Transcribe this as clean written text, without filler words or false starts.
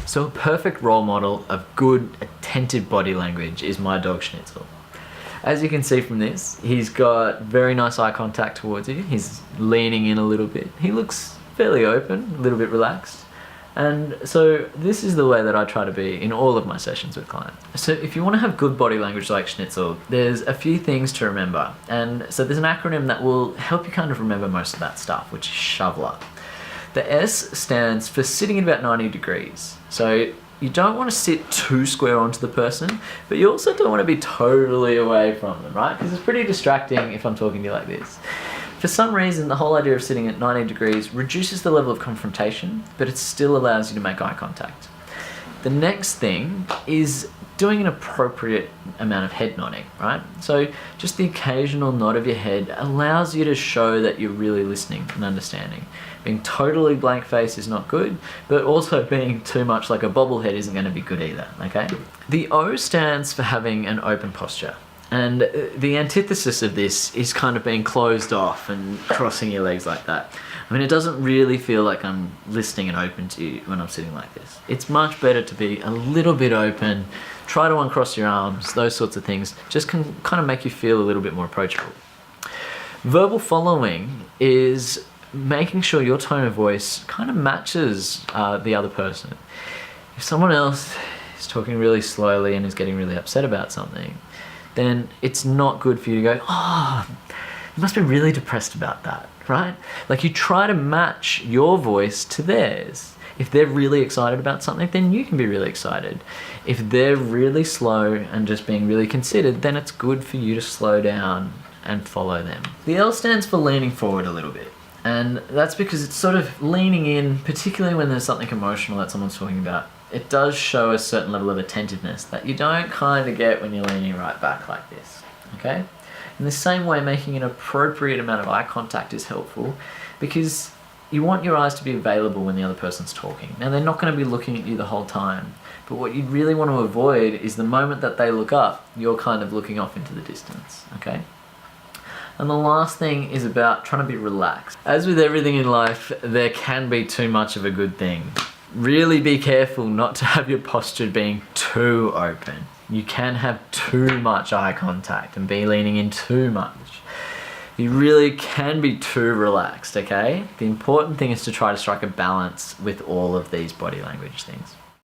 So a perfect role model of good, attentive body language is my dog Schnitzel. As you can see from this, he's got very nice eye contact towards you. He's leaning in a little bit. He looks fairly open, a little bit relaxed. And so this is the way that I try to be in all of my sessions with clients. So if you want to have good body language like Schnitzel, there's a few things to remember. And so there's an acronym that will help you kind of remember most of that stuff, which is shoveler. The S stands for sitting at about 90 degrees. So you don't want to sit too square onto the person, but you also don't want to be totally away from them, right? Because it's pretty distracting if I'm talking to you like this. For some reason, the whole idea of sitting at 90 degrees reduces the level of confrontation, but it still allows you to make eye contact. The next thing is doing an appropriate amount of head nodding, right? So just the occasional nod of your head allows you to show that you're really listening and understanding. Being totally blank face is not good, but also being too much like a bobblehead isn't going to be good either, okay? The O stands for having an open posture. And the antithesis of this is kind of being closed off and crossing your legs like that. I mean, it doesn't really feel like I'm listening and open to you when I'm sitting like this. It's much better to be a little bit open, try to uncross your arms, those sorts of things just can kind of make you feel a little bit more approachable. Verbal following is making sure your tone of voice kind of matches the other person. If someone else is talking really slowly and is getting really upset about something, then it's not good for you to go, oh, you must be really depressed about that, right? Like you try to match your voice to theirs. If they're really excited about something, then you can be really excited. If they're really slow and just being really considered, then it's good for you to slow down and follow them. The L stands for leaning forward a little bit. And that's because it's sort of leaning in, particularly when there's something emotional that someone's talking about. It does show a certain level of attentiveness that you don't kind of get when you're leaning right back like this, okay? In the same way, making an appropriate amount of eye contact is helpful because you want your eyes to be available when the other person's talking. Now, they're not going to be looking at you the whole time, but what you really want to avoid is the moment that they look up, you're kind of looking off into the distance, okay? And the last thing is about trying to be relaxed. As with everything in life, there can be too much of a good thing. Really be careful not to have your posture being too open. You can have too much eye contact and be leaning in too much. You really can be too relaxed, okay? The important thing is to try to strike a balance with all of these body language things.